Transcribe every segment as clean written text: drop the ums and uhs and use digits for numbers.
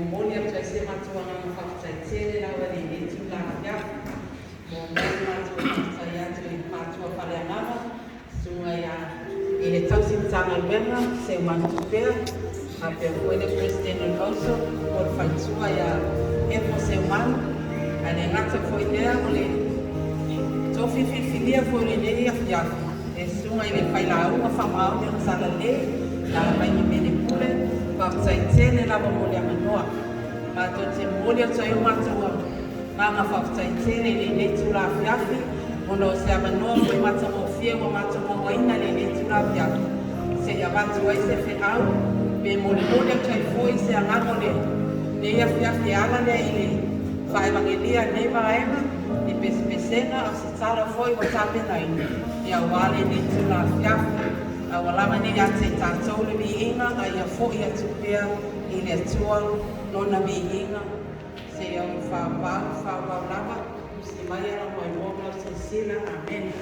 momoli atu ai se matuanga na whakataitere rawa ni ne tūlana ia. Mo mai matua whakatai atu i matua whareangama. Sunga ia i le tausimtanga luenga se umanutupea. A pe koele President Alonso o le whaitua ia efo se umanu. Ane ngata foi lea o le tofififilia foi le neri a fiafu. E sunga i le whailaunga whamau le masala le. La mai ni mene pule. Whakataitele lava mo le amanoa. Mato te mole atu ai umatua. Nganga whakataitele le ne tula fiafi. Ono se amanoa mo i mata mo fie mo mata mo waina le ne tula fiafi. Se ia watu ai se fe au. Pe mole atu ai foi se angango le. Ne ia fiafi ala le ile. Whaevangelia ne vaema. Ni pesena o se tala foi wa tape nai. Ia wale ne tula fiafi. A walama ni ate tātou le miinga a ia fo ia tupea i le atua lona miinga. Se ia o whawau lava, si mai ara mo i mōna se sila. Amen.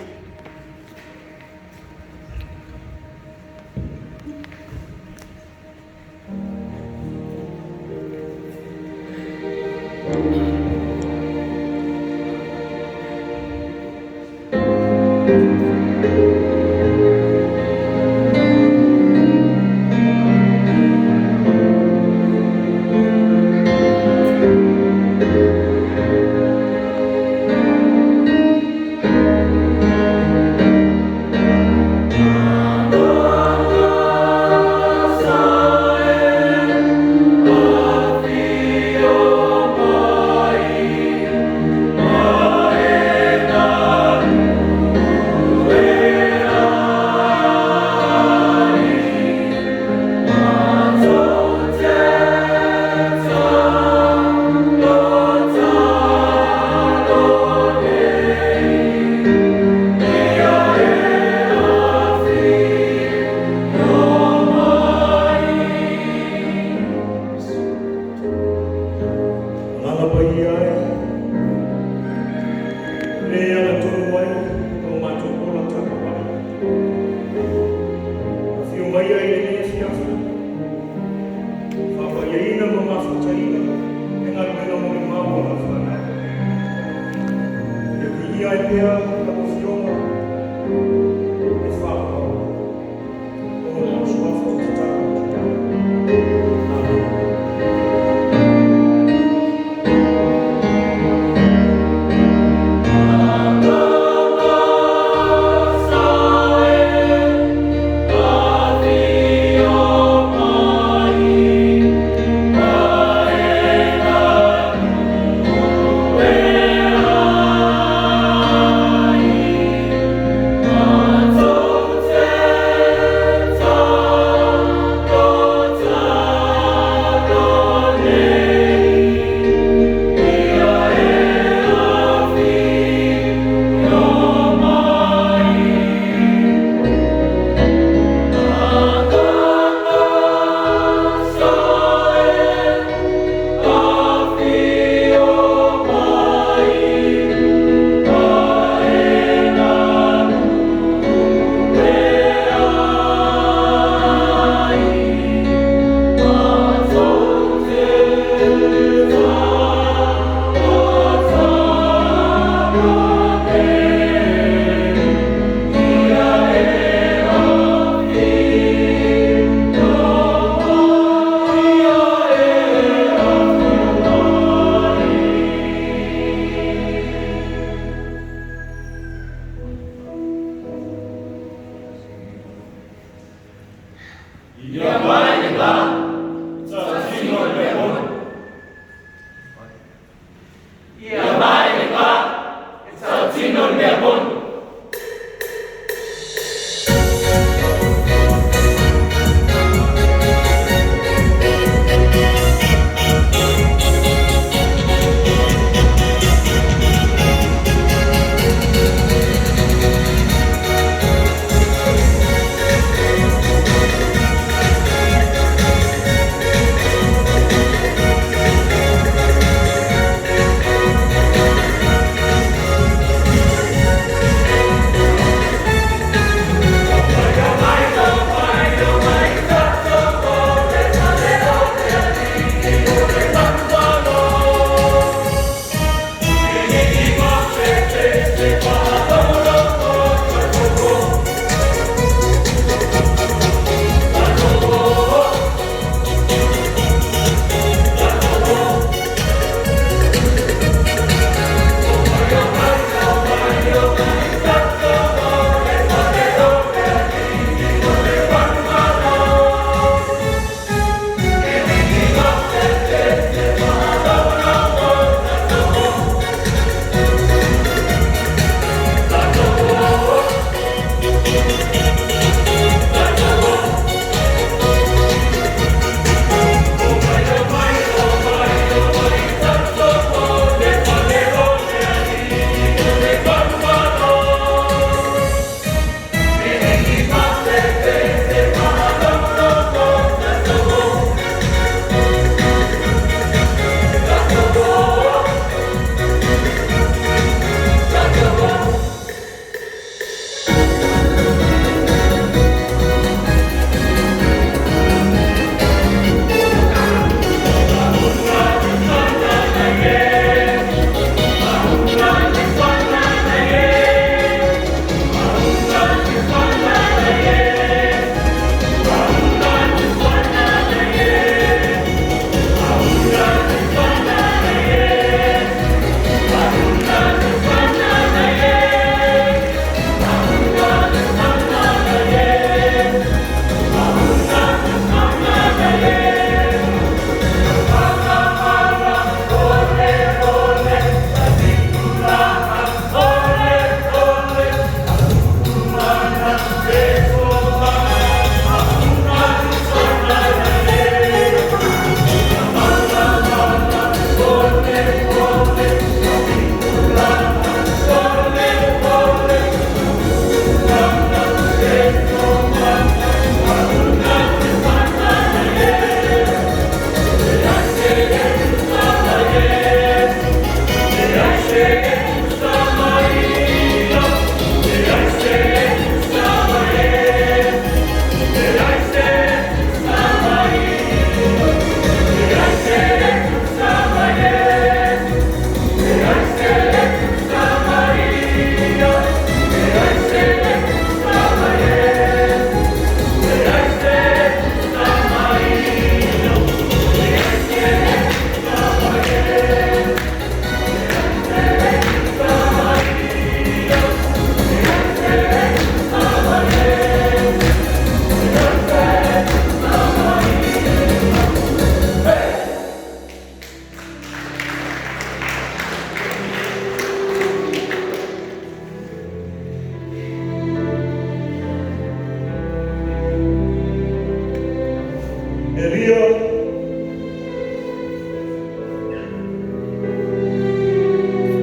Elia,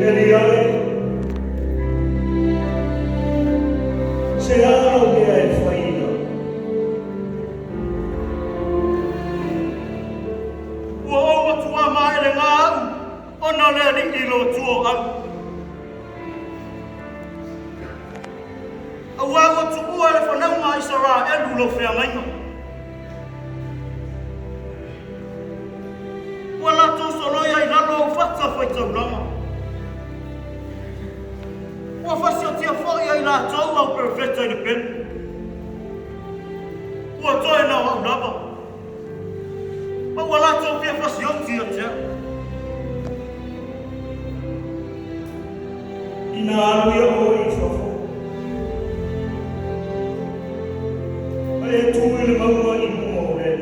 Eliai, se ao mea e whaina. Ua o atua mai le ngā au, ona lea ni ilo tuo au. Aua o tuua le whanau ngā Israelu lo whea mainga. Ua lato soloia I lalo o whata whaitau rama. Ua whasio tia whaia I latou au perfeta I le penu. Ua toe na au rama. Ua lato pia whasio tia tia. Ina aluia o I whafo. Ai e tū I le maua I mua o rei.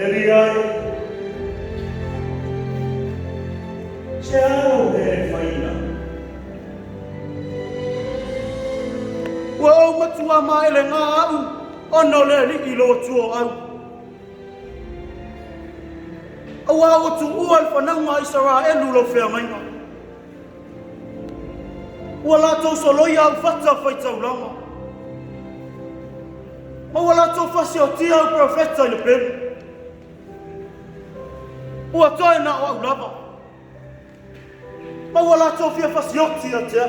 Eliai, se ao me whaina. Ua au matua mai le ngā au, ono le ni I lo tuo au. Aua o tu ua I whanau ngā Israelu lo whea mainga. Ua latou soloia au whata whaitau rama. Ua latou whasi o tia au profeta I le penu. Ua toe na o au lava. Ua latou fia whasi o tia tia.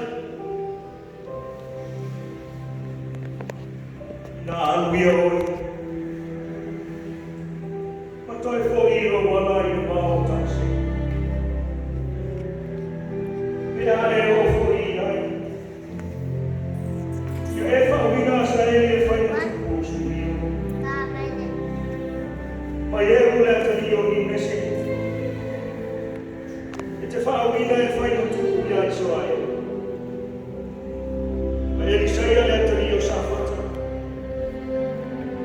Nā aluia oi. Ma toi fo I ro wala I wao taksi. Mea e o fo I ai. Ia e whaawina sa e whaina tuku o surio. Ma e ule atari o I mese. E te whaawina e whaina tuku I Israel. Ma e Isaia le atari o Safata.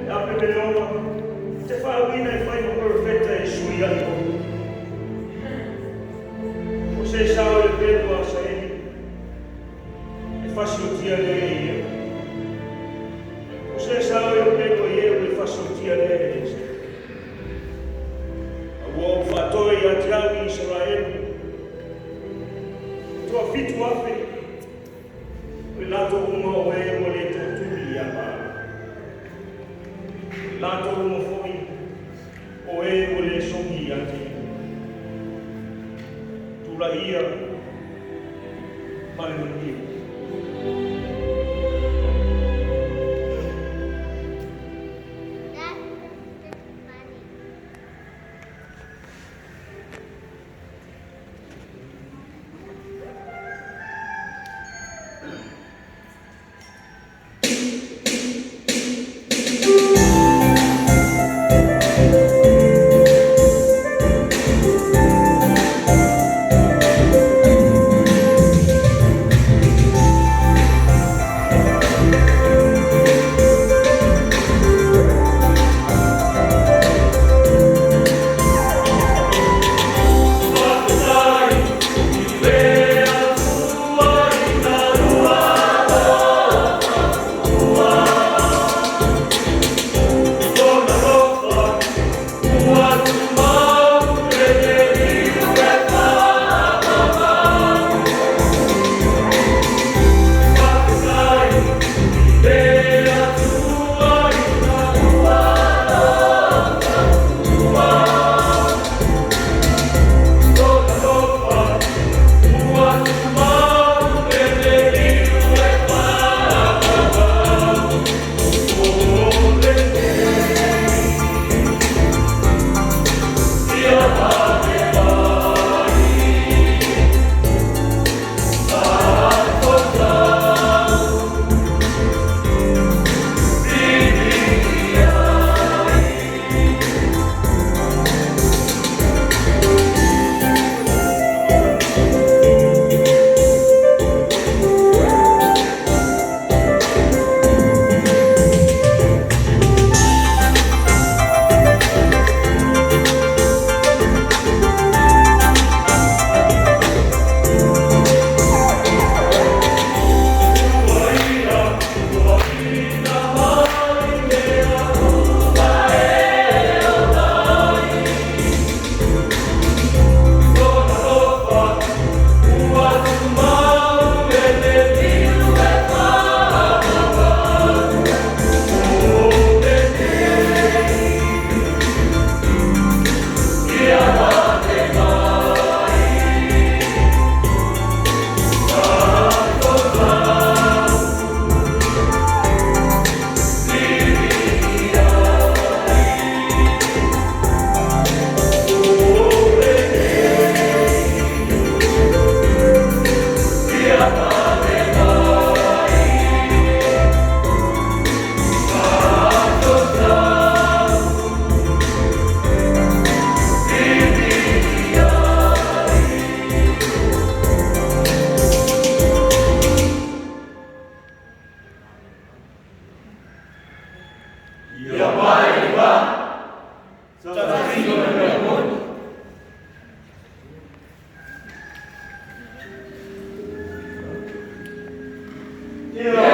E ape me leoa. Te whaawina e whaina perfeta e sui ato. O se sao e peru a sa e. E whasi o tia le e ia. O se sao e peru e e whasi o tia le e ia. Ua whatoi a te au I Israel. Tua fitu afe. O lato uma o e o le tūturi a pā. Lato uma foi o e o le songi a te. Tura ia mai mani. Ia